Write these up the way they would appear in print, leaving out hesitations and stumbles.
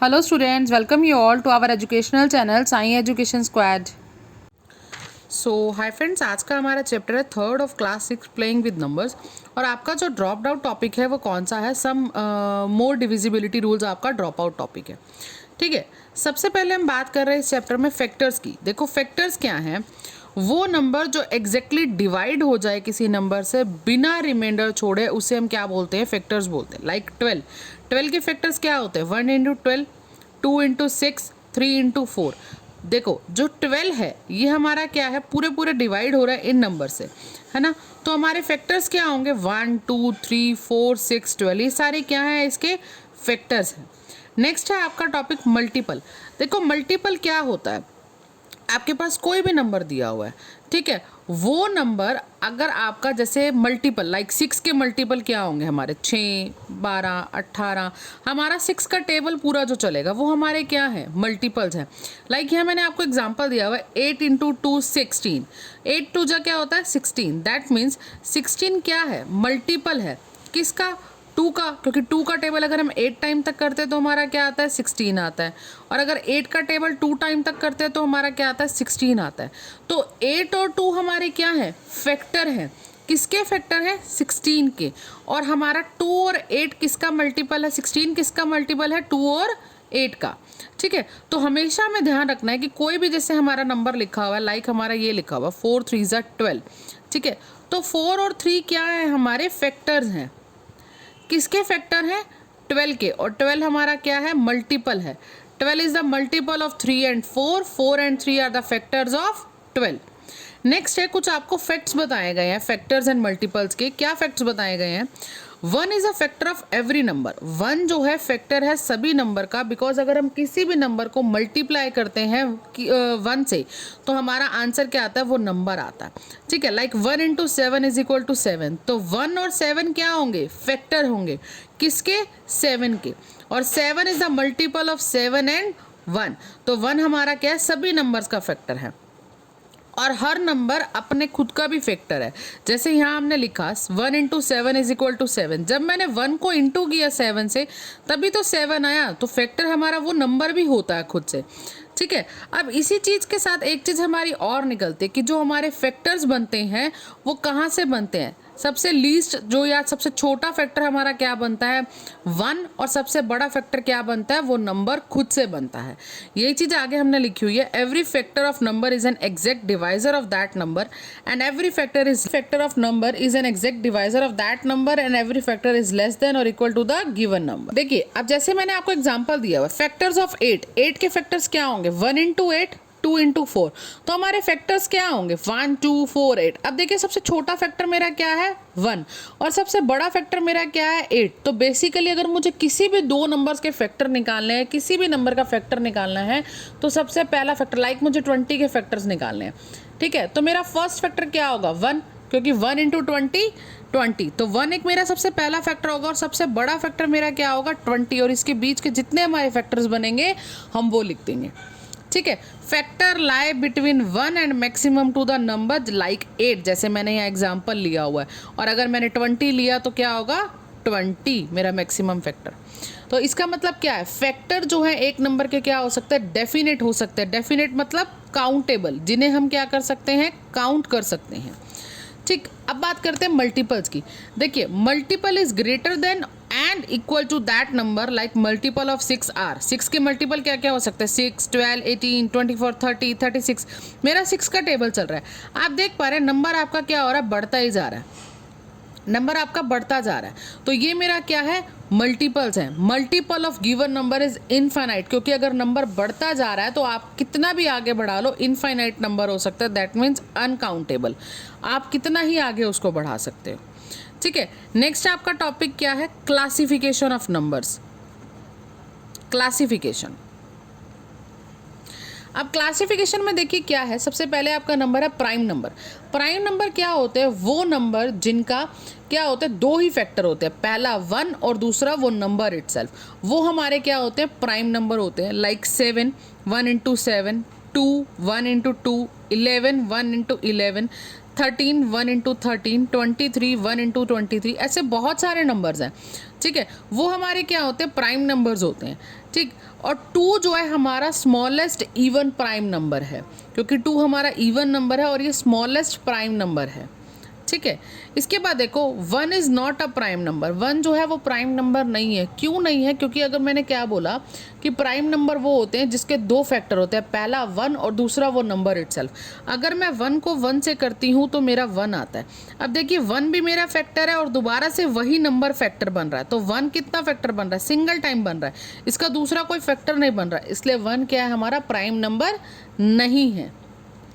Hello students, welcome you all to our educational channel Sai Education Squad. So hi friends, आज का हमारा chapter है third of class 6 playing with numbers. और आपका जो drop out topic है वो कौन सा है? सम मोर डिविजिबिलिटी रूल्स आपका ड्रॉप आउट टॉपिक है। ठीक है, सबसे पहले हम बात कर रहे हैं इस चैप्टर में फैक्टर्स की। देखो फैक्टर्स क्या हैं? वो नंबर जो एग्जैक्टली डिवाइड हो जाए किसी नंबर से बिना रिमाइंडर छोड़े उसे हम क्या बोलते हैं? फैक्टर्स बोलते हैं। लाइक 12 के फैक्टर्स क्या होते हैं? 1 इंटू 12, 2 इंटू 6, 3 इंटू 4। देखो जो 12 है ये हमारा क्या है? पूरे डिवाइड हो रहा है इन नंबर से, है ना। तो हमारे फैक्टर्स क्या होंगे? 1 2 3 4 6 12, ये सारे क्या है? इसके फैक्टर्स हैं। नेक्स्ट है आपका टॉपिक मल्टीपल। देखो मल्टीपल क्या होता है? आपके पास कोई भी नंबर दिया हुआ है, ठीक है, वो नंबर अगर आपका जैसे मल्टीपल लाइक 6 के मल्टीपल क्या होंगे हमारे? 6, 12, 18। हमारा 6 का टेबल पूरा जो चलेगा वो हमारे क्या है? मल्टीपल्स हैं। लाइक यहाँ मैंने आपको एग्जांपल दिया हुआ है 8 इंटू 2 16। 8 2 जा क्या होता है? 16। दैट मीन्स 16 क्या है? मल्टीपल है किसका? 2 का, क्योंकि 2 का टेबल अगर हम 8 टाइम तक करते हैं तो हमारा क्या आता है? 16 आता है। और अगर 8 का टेबल 2 टाइम तक करते हैं तो हमारा क्या आता है? 16 आता है। तो 8 और 2 हमारे क्या है? फैक्टर हैं। किसके फैक्टर है? 16 के। और हमारा 2 और 8 किसका मल्टीपल है? 16 किसका मल्टीपल है? 2 और 8 का। ठीक है, तो हमेशा हमें ध्यान रखना है कि कोई भी जैसे हमारा नंबर लिखा हुआ है, लाइक हमारा ये लिखा हुआ 4 3 12। ठीक है, तो 4 और 3 क्या है? हमारे फैक्टर्स हैं। किसके फैक्टर हैं? 12 के। और 12 हमारा क्या है? मल्टीपल है। 12 is the multiple of 3 and 4। 4 and 3 are the factors of 12। Next है कुछ आपको फैक्ट्स बताए गए हैं फैक्टर्स एंड मल्टीपल्स के। क्या फैक्ट्स बताए गए हैं? 1 is a factor of every number. 1 जो है फैक्टर है सभी नंबर का, बिकॉज अगर हम किसी भी नंबर को मल्टीप्लाई करते हैं 1 से तो हमारा आंसर क्या आता है? वो नंबर आता है। ठीक है, like 1 into 7 is equal to 7। तो 1 और 7 क्या होंगे? फैक्टर होंगे। किसके? 7 के। और 7 is the multiple of 7 and 1। तो 1 हमारा क्या है? सभी नंबर्स का फैक्टर है। और हर नंबर अपने खुद का भी फैक्टर है। जैसे यहाँ हमने लिखा 1 इंटू 7 इज इक्वल टू 7। जब मैंने 1 को इंटू किया 7 से तभी तो 7 आया। तो फैक्टर हमारा वो नंबर भी होता है खुद से। ठीक है, अब इसी चीज़ के साथ एक चीज़ हमारी और निकलती है कि जो हमारे फैक्टर्स बनते हैं वो कहाँ से बनते हैं? सबसे लीस्ट जो या सबसे छोटा फैक्टर हमारा क्या बनता है? 1। और सबसे बड़ा फैक्टर क्या बनता है? वो नंबर खुद से बनता है। यही चीज़ आगे हमने लिखी हुई है। Every factor of number is an exact divisor of that number and every factor of number is an exact divisor of that number and every factor is less than और equal to the given number. देखिए अब जैसे मैंने आपको example दिया हुआ factors of 8 के factors क्या होंगे? 1 इंटू 8, 2 इंटू 4। तो हमारे फैक्टर्स क्या होंगे? 1 2 4 8। अब देखिए सबसे छोटा फैक्टर मेरा क्या है? 1। और सबसे बड़ा फैक्टर मेरा क्या है? 8। तो बेसिकली अगर मुझे किसी भी दो नंबर्स के फैक्टर निकालने हैं, किसी भी नंबर का फैक्टर निकालना है, तो सबसे पहला फैक्टर लाइक मुझे 20 के फैक्टर्स निकालने हैं। ठीक है, तो मेरा फर्स्ट फैक्टर क्या होगा? 1, क्योंकि 1 इंटू 20। तो 1 एक मेरा सबसे पहला फैक्टर होगा और सबसे बड़ा फैक्टर मेरा क्या होगा? 20। और इसके बीच के जितने हमारे फैक्टर्स बनेंगे हम वो लिख देंगे। ठीक है, factor lie between 1 and maximum to the number like 8, जैसे मैंने यहाँ एग्जांपल लिया हुआ है। और अगर मैंने 20 लिया तो क्या होगा? 20 मेरा मैक्सिमम फैक्टर। तो इसका मतलब क्या है? फैक्टर जो है एक नंबर के क्या हो सकते हैं? डेफिनेट हो सकते हैं। डेफिनेट मतलब काउंटेबल, जिन्हें हम क्या कर सकते हैं? काउंट कर सकते हैं। ठीक, अब बात करते हैं मल्टीपल्स की। देखिए multiple is greater than and equal to that number like multiple of 6 are. 6 के मल्टीपल क्या क्या हो सकते हैं? 6 12 18 24 30 36। मेरा 6 का टेबल चल रहा है। आप देख पा रहे हैं नंबर आपका क्या हो रहा है? बढ़ता ही जा रहा है। नंबर आपका बढ़ता जा रहा है। तो ये मेरा क्या है? मल्टीपल्स हैं। Multiple of given number is infinite, क्योंकि अगर नंबर बढ़ता जा रहा है तो आप कितना भी आगे बढ़ा लो इनफाइनाइट नंबर हो सकता है। That means uncountable. आप कितना ही आगे उसको बढ़ा सकते हो। ठीक है, नेक्स्ट आपका टॉपिक क्या है? Classification of numbers. क्लासिफिकेशन। अब क्लासिफिकेशन में देखिए क्या है? सबसे पहले आपका नंबर है प्राइम नंबर। प्राइम नंबर क्या होते हैं? वो नंबर जिनका क्या होते हैं? दो ही फैक्टर होते हैं, पहला 1 और दूसरा वो नंबर इटसेल्फ। वो हमारे क्या होते हैं? प्राइम नंबर होते हैं। Like 7 1 into 7, 2 1 into 2, 11 1 into 11, 13 1 into 13, 23 1 into 23। ऐसे बहुत सारे नंबर्स हैं। ठीक है, वो हमारे क्या होते हैं, प्राइम नंबर्स होते हैं। ठीक, और 2 जो है हमारा स्मॉलेस्ट इवन प्राइम नंबर है, क्योंकि 2 हमारा इवन नंबर है और ये स्मॉलेस्ट प्राइम नंबर है। ठीक है, इसके बाद देखो 1 is not a prime number. 1 जो है वो प्राइम नंबर नहीं है। क्यों नहीं है? क्योंकि अगर मैंने क्या बोला कि प्राइम नंबर वो होते हैं जिसके 2 फैक्टर होते हैं, पहला 1 और दूसरा वो नंबर इटसेल्फ। अगर मैं 1 को 1 से करती हूँ तो मेरा 1 आता है। अब देखिए 1 भी मेरा फैक्टर है और दोबारा से वही नंबर फैक्टर बन रहा है, तो 1 कितना फैक्टर बन रहा है, सिंगल टाइम बन रहा है, इसका दूसरा कोई फैक्टर नहीं बन रहा है, इसलिए 1 क्या है, हमारा प्राइम नंबर नहीं है।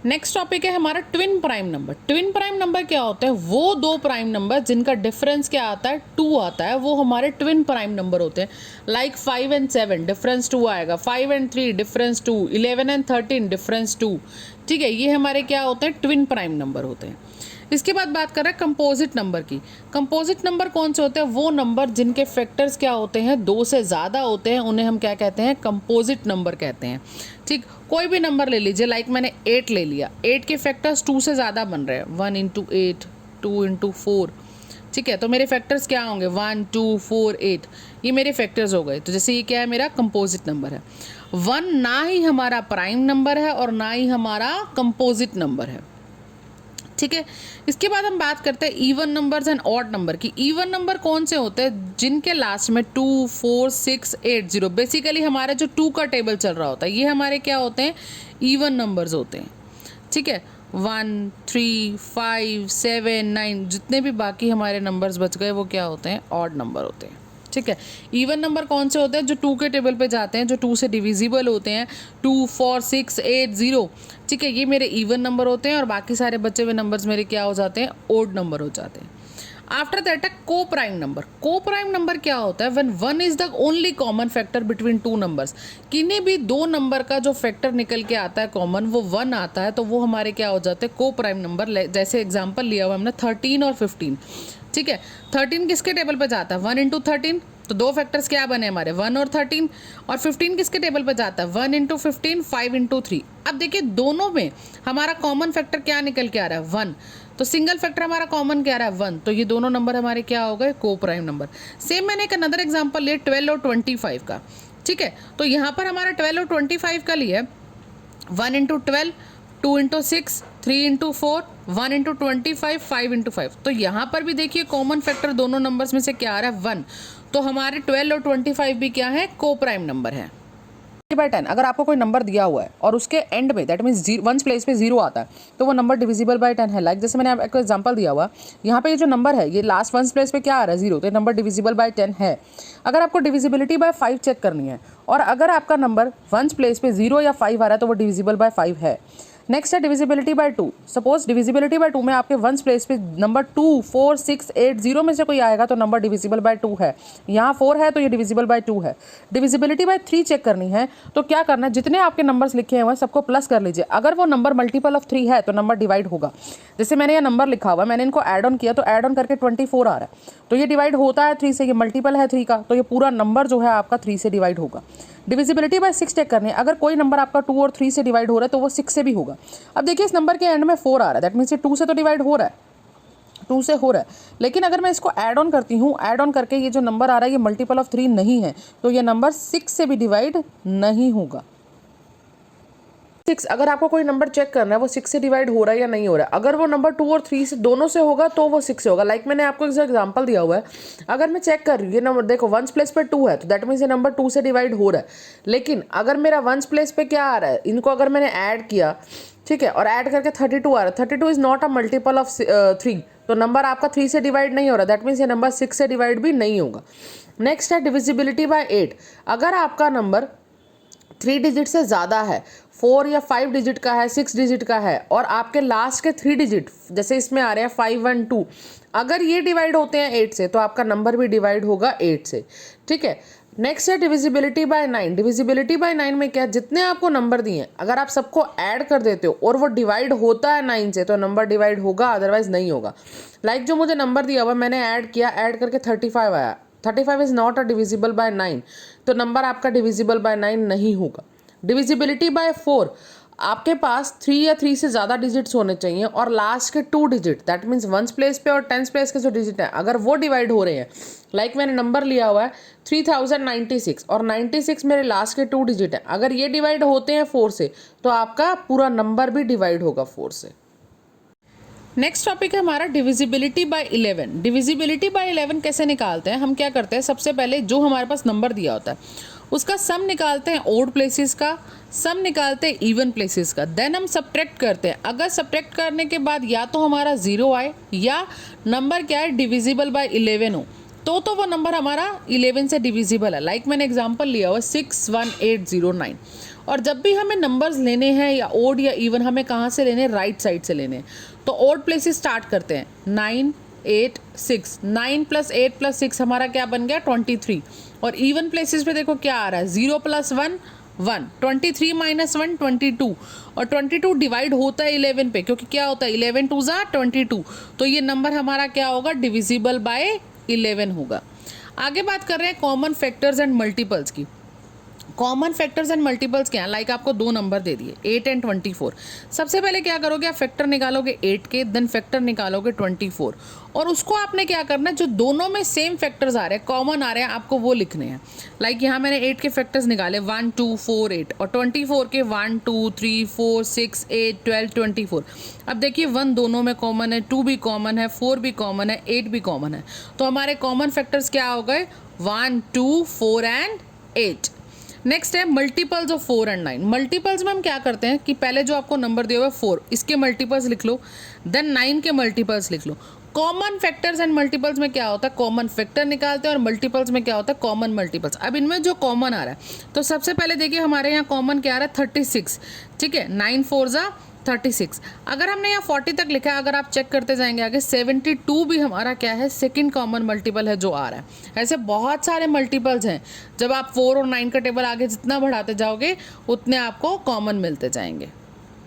नेक्स्ट टॉपिक है हमारा twin prime number. Twin prime number क्या होता है, वो 2 प्राइम नंबर जिनका डिफरेंस क्या आता है, 2 आता है, वो हमारे ट्विन प्राइम नंबर होते हैं। लाइक 5 एंड 7 डिफरेंस 2 आएगा, 5 एंड 3 डिफरेंस 2, 11 एंड 13 डिफरेंस 2। ठीक है, ये हमारे क्या होते हैं, ट्विन प्राइम नंबर होते हैं। इसके बाद बात कर रहे हैं कंपोजिट नंबर की। कंपोजिट नंबर कौन से होते हैं, वो नंबर जिनके फैक्टर्स क्या होते हैं, 2 से ज़्यादा होते हैं, उन्हें हम क्या कहते हैं, कंपोजिट नंबर कहते हैं। ठीक, कोई भी नंबर ले लीजिए, लाइक मैंने 8 ले लिया, 8 के फैक्टर्स 2 से ज़्यादा बन रहे हैं, 1 इंटू 8, 2 इंटू 4। ठीक है, तो मेरे फैक्टर्स क्या होंगे, 1 2 4 8, ये मेरे फैक्टर्स हो गए। तो जैसे ये क्या है, मेरा कंपोजिट नंबर है। 1 ना ही हमारा प्राइम नंबर है और ना ही हमारा कंपोजिट नंबर है। ठीक है, इसके बाद हम बात करते हैं even numbers and odd number की। इवन नंबर कौन से होते हैं, जिनके लास्ट में 2 4 6 8 0, बेसिकली हमारे जो 2 का टेबल चल रहा होता है, ये हमारे क्या होते हैं, इवन नंबर्स होते हैं। ठीक है, 1 3 5 7 9, जितने भी बाकी हमारे नंबर्स बच गए वो क्या होते हैं, ऑड नंबर होते हैं। ठीक है, इवन नंबर कौन से होते हैं, जो 2 के टेबल पे जाते हैं, जो 2 से डिविजिबल होते हैं, 2 4 6 8 0। ठीक है, ये मेरे इवन नंबर होते हैं और बाकी सारे बचे हुए नंबर्स मेरे क्या हो जाते हैं, ओड नंबर हो जाते हैं। आफ्टर दैट है को प्राइम नंबर। को प्राइम नंबर क्या होता है, when 1 is the only common factor between 2 numbers. किन्हीं भी 2 नंबर का जो फैक्टर निकल के आता है कॉमन, वो 1 आता है, तो वो हमारे क्या हो जाते हैं, को प्राइम नंबर। जैसे एग्जाम्पल लिया हुआ हमने 13 और 15। ठीक है, 13 किसके टेबल पे जाता है, 1 इंटू 13, तो 2 फैक्टर्स क्या बने हमारे, 1 और 13। और 15 किसके टेबल पे जाता है, 1 इंटू 15, 5 इंटू 3। अब देखिए दोनों में हमारा कॉमन फैक्टर क्या निकल के आ रहा है, 1, तो सिंगल फैक्टर हमारा कॉमन क्या आ रहा है, 1, तो ये दोनों नंबर हमारे क्या हो गए, को प्राइम नंबर। सेम मैंने एक अनदर एग्जाम्पल लिया 12 और 25 का। ठीक है, तो यहाँ पर हमारा 12 और 25 का लिया 1 into 12, 2 into 6, 3 into 4, 1 into 25, 5 into 5। तो यहाँ पर भी देखिए कॉमन फैक्टर दोनों नंबर्स में से क्या आ रहा है, 1। तो हमारे 12 और 25 भी क्या है, को प्राइम नंबर है। 10/10 अगर आपको कोई नंबर दिया हुआ है और उसके एंड में दैट मीन्स वंस प्लेस पे 0 आता है, तो वो नंबर डिविजिबल बाय 10 है। लाइक जैसे मैंने आपको एग्जांपल दिया हुआ, यहाँ पे ये जो नंबर है, ये लास्ट वंस प्लेस पे क्या आ रहा है, 0, तो ये नंबर डिविजिबल बाय 10 है। अगर आपको डिविजिबिलिटी बाय 5 चेक करनी है और अगर आपका नंबर वंस प्लेस पे 0 या 5 आ रहा है, तो वो डिविजिबल बाय 5 है। नेक्स्ट है divisibility bye 2। Suppose divisibility bye 2 में आपके वंस प्लेस पे नंबर 2 4 6 8 0 में से कोई आएगा तो नंबर डिविजिबल बाय 2 है। यहाँ 4 है तो ये डिविजिबल बाय 2 है। डिविजिबिलिटी बाय 3 चेक करनी है तो क्या करना है, जितने आपके नंबर्स लिखे हुए हैं सबको प्लस कर लीजिए। अगर वो नंबर मल्टीपल ऑफ 3 है तो नंबर डिवाइड होगा। जैसे मैंने ये नंबर लिखा हुआ है, मैंने इनको ऐड ऑन किया तो ऐड ऑन करके 24 आ रहा है, तो ये डिवाइड होता है 3 से, ये मल्टीपल है 3 का, तो ये पूरा नंबर जो है आपका 3 से डिवाइड होगा। डिविजिबिलिटी बाय 6 चेक करनी है, अगर कोई नंबर आपका 2 और 3 से डिवाइड हो रहा है तो वो 6 से भी होगा। अब देखिए इस नंबर के एंड में 4 आ रहा है, दैट मीन्स ये 2 से तो डिवाइड हो रहा है, 2 से हो रहा है, लेकिन अगर मैं इसको ऐड ऑन करती हूँ, ऐड ऑन करके ये जो नंबर आ रहा है ये मल्टीपल ऑफ 3 नहीं है, तो ये नंबर 6 से भी डिवाइड नहीं होगा। 6, अगर आपको कोई नंबर चेक करना है वो 6 से डिवाइड हो रहा है या नहीं हो रहा है, अगर वो नंबर 2 और 3 से दोनों से होगा तो वो 6 से होगा। लाइक मैंने आपको एक एग्जांपल दिया हुआ है, अगर मैं चेक कर रही हूँ ये नंबर देखो वंस प्लेस पे 2 है तो दैट मीन्स ये नंबर 2 से डिवाइड हो रहा है, लेकिन अगर मेरा वंस प्लेस पे क्या आ रहा है, इनको अगर मैंने ऐड किया, ठीक है, और ऐड करके 32 आ रहा है, 32 is not a multiple of 3, तो नंबर आपका 3 से डिवाइड नहीं हो रहा, दैट मीन्स ये नंबर 6 से डिवाइड भी नहीं होगा। नेक्स्ट है डिविजिबिलिटी बाय 8। अगर आपका नंबर 3 डिजिट से ज़्यादा है, 4 या 5 डिजिट का है, 6 डिजिट का है, और आपके लास्ट के 3 डिजिट जैसे इसमें आ रहे हैं 5 1 2, अगर ये डिवाइड होते हैं 8 से तो आपका नंबर भी डिवाइड होगा 8 से। ठीक है, नेक्स्ट है डिविजिबिलिटी बाय 9। डिविजिबिलिटी बाय 9 में क्या, जितने आपको नंबर दिए अगर आप सबको ऐड कर देते हो और वो डिवाइड होता है 9 से तो नंबर डिवाइड होगा, अदरवाइज नहीं होगा। लाइक जो मुझे नंबर दिया हुआ मैंने ऐड किया, ऐड करके 35 आया, 35 is not a divisible by 9, तो नंबर आपका डिविजिबल बाय 9 नहीं होगा। डिविजिबिलिटी बाय 4, आपके पास 3 या 3 से ज़्यादा डिजिट्स होने चाहिए और लास्ट के 2 digit, that means 1s place पे और 10s प्लेस के जो डिजिट हैं अगर वो डिवाइड हो रहे हैं, लाइक मैंने नंबर लिया हुआ है 3096 और 96 मेरे लास्ट के 2 डिजिट हैं, अगर ये डिवाइड होते हैं 4 से तो आपका पूरा नंबर भी डिवाइड होगा 4 से। नेक्स्ट टॉपिक है हमारा डिविजिबिलिटी बाय 11। डिविजिबिलिटी बाय 11 कैसे निकालते हैं? हम क्या करते हैं, सबसे पहले जो हमारे पास नंबर दिया होता है उसका सम निकालते हैं ओड प्लेसेस का, सम निकालते हैं इवन प्लेसेस का, देन हम सब्ट्रैक्ट करते हैं। अगर सब्ट्रैक्ट करने के बाद या तो हमारा 0 आए या नंबर क्या है डिविजिबल बाय 11 हो तो वो नंबर हमारा 11 से डिविजिबल है। लाइक मैंने एग्जांपल लिया हुआ 61809। और जब भी हमें नंबर्स लेने हैं या ओड या इवन, हमें कहाँ से लेने हैं, राइट साइड से लेने हैं। तो ओड प्लेसेस स्टार्ट करते हैं 9 8 6, 9 + 8 + 6 हमारा क्या बन गया 23। और इवन प्लेसेस पे देखो क्या आ रहा है 0 + 1 1, 23 - 1 22 और 22 डिवाइड होता है 11 पे क्योंकि क्या होता है 11 2 ज़ा 22, तो ये नंबर हमारा क्या होगा डिविजिबल बाय 11 होगा। आगे बात कर रहे हैं कॉमन फैक्टर्स एंड मल्टीपल्स की। कॉमन फैक्टर्स एंड मल्टीपल्स क्या है, लाइक आपको 2 नंबर दे दिए 8 एंड 24। सबसे पहले क्या करोगे, आप फैक्टर निकालोगे 8 के, देन फैक्टर निकालोगे 24 और उसको आपने क्या करना है, जो दोनों में सेम फैक्टर्स आ रहे हैं, कॉमन आ रहे हैं, आपको वो लिखने हैं। लाइक यहाँ मैंने 8 के फैक्टर्स निकाले 1 2 4 8 और 24 के 1 2 3 4 6 8 12 24। अब देखिए 1 दोनों में कॉमन है, 2 भी कॉमन है, 4 भी कॉमन है, 8 भी कॉमन है, तो हमारे कॉमन फैक्टर्स क्या हो गए 1 2 4 एंड 8। नेक्स्ट है मल्टीपल्स ऑफ 4 एंड 9। मल्टीपल्स में हम क्या करते हैं कि पहले जो आपको नंबर दिया हुआ है 4, इसके मल्टीपल्स लिख लो, देन 9 के मल्टीपल्स लिख लो। कॉमन फैक्टर्स एंड मल्टीपल्स में क्या होता है, कॉमन फैक्टर निकालते हैं और मल्टीपल्स में क्या होता है कॉमन मल्टीपल्स। अब इनमें जो कॉमन आ रहा है तो सबसे पहले देखिए हमारे यहाँ कॉमन क्या आ रहा है 36, ठीक है, 9 4 ज़ा 36। अगर हमने यहाँ 40 तक लिखा है, अगर आप चेक करते जाएंगे आगे 72 भी हमारा क्या है सेकंड कॉमन मल्टीपल है जो आ रहा है। ऐसे बहुत सारे मल्टीपल्स हैं, जब आप 4 और 9 का टेबल आगे जितना बढ़ाते जाओगे उतने आपको कॉमन मिलते जाएंगे।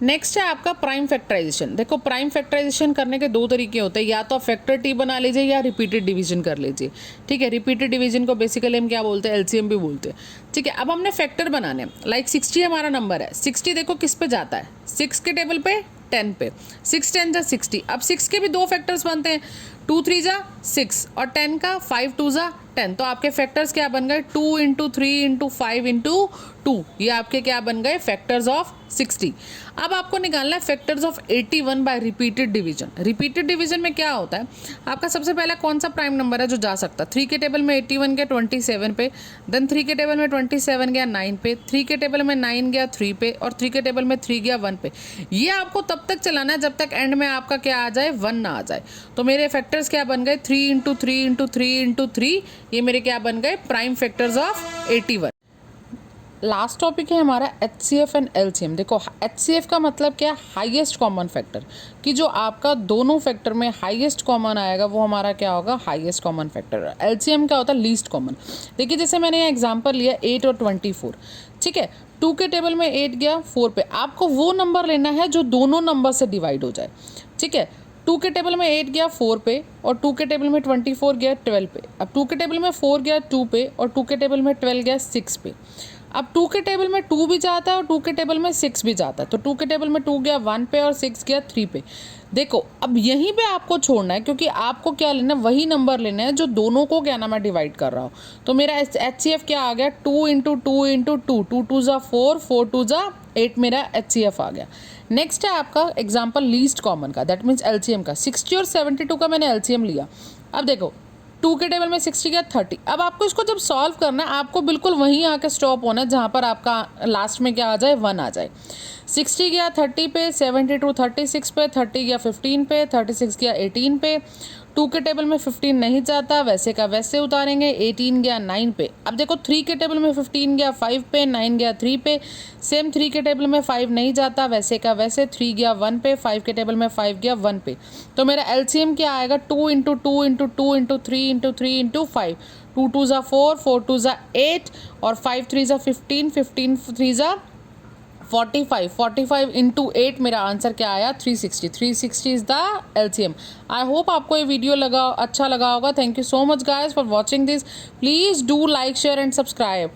नेक्स्ट है आपका प्राइम फैक्टराइजेशन। देखो प्राइम फैक्टराइजेशन करने के 2 तरीके होते हैं, या तो आप फैक्टर टी बना लीजिए या रिपीटेड डिवीजन कर लीजिए, ठीक है। रिपीटेड डिवीजन को बेसिकली हम क्या बोलते हैं, एलसीएम भी बोलते हैं, ठीक है। अब हमने फैक्टर बनाने, लाइक 60 हमारा नंबर है, 60 देखो किस पे जाता है 6 के टेबल पे 10 पे, 6 10 ज़ा 60। अब 6 के भी 2 फैक्टर्स बनते हैं, 2 3 ज़ा 6 और 10 का 5 2 ज़ा 10। तो आपके फैक्टर्स क्या बन गए 2 × 3 × 5 × 2, ये आपके क्या बन गए फैक्टर्स ऑफ 60। अब आपको निकालना है factors of 81 by repeated division. Repeated division में क्या होता है, आपका सबसे पहला कौन सा प्राइम नंबर है जो जा सकता है, 3 के टेबल में 81 गया 27 पे, देन 3 के टेबल में 27 गया 9 पे, 3 के टेबल में 9 गया 3 पे और 3 के टेबल में 3 गया 1 पे। ये आपको तब तक चलाना है जब तक एंड में आपका क्या आ जाए 1 ना आ जाए। तो मेरे फैक्टर्स क्या बन गए 3 × 3 × 3 × 3, ये मेरे क्या बन गए prime factors of 81। Last topic है हमारा HCF एंड LCM। देखो HCF का मतलब क्या है, हाईएस्ट कॉमन फैक्टर, कि जो आपका दोनों फैक्टर में हाईएस्ट कॉमन आएगा वो हमारा क्या होगा हाईएस्ट कॉमन फैक्टर। LCM क्या होता है लीस्ट कॉमन। देखिए जैसे मैंने यहाँ एग्जांपल लिया 8 और 24, ठीक है, 2 के टेबल में 8 गया 4 पे, आपको वो नंबर लेना है जो दोनों नंबर से डिवाइड हो जाए, ठीक है। 2 के टेबल में 8 गया 4 पे और 2 के टेबल में 24 गया 12 पे। अब 2 के टेबल में 4 गया 2 पे और 2 के टेबल में 12 गया 6 पे। अब 2 के टेबल में 2 भी जाता है और 2 के टेबल में 6 भी जाता है, तो 2 के टेबल में 2 गया 1 पे और 6 गया 3 पे। देखो अब यहीं पे आपको छोड़ना है क्योंकि आपको क्या लेना है, वही नंबर लेना है जो दोनों को क्या नाम है डिवाइड कर रहा हो। तो मेरा HCF क्या आ गया 2 × 2 × 2, 2 2 ज़ा 4, 4 2 ज़ा 8 मेरा HCF आ गया। नेक्स्ट है आपका एग्जाम्पल लीस्ट कॉमन का, दैट मीन्स LCM का। 60 और 72 का मैंने LCM लिया। अब देखो 2 के टेबल में 60 गया 30। अब आपको इसको जब सॉल्व करना है आपको बिल्कुल वहीं आके स्टॉप होना है जहाँ पर आपका लास्ट में क्या आ जाए 1 आ जाए। 60 गया 30 पे, 72 36 पे, 30 गया 15 पे, 36 गया 18 पे। 2 के टेबल में 15 नहीं जाता, वैसे का वैसे उतारेंगे, 18 गया 9 पे। अब देखो 3 के टेबल में 15 गया 5 पे, 9 गया 3 पे, सेम 3 के टेबल में 5 नहीं जाता, वैसे का वैसे 3 गया 1 पे, 5 के टेबल में 5 गया 1 पे। तो मेरा LCM क्या आएगा 2 × 2 × 2 × 3 × 3 × 5, 2 2 ज़ा 4, 4 2 ज़ा 8 और 5 3 ज़ा 15, 15 3 ज़ा 45, 45 × 8 मेरा आंसर क्या आया 360। 360 is the LCM। I hope आपको ये वीडियो अच्छा लगा होगा। Thank you so much guys for watching this. Please do like share and subscribe.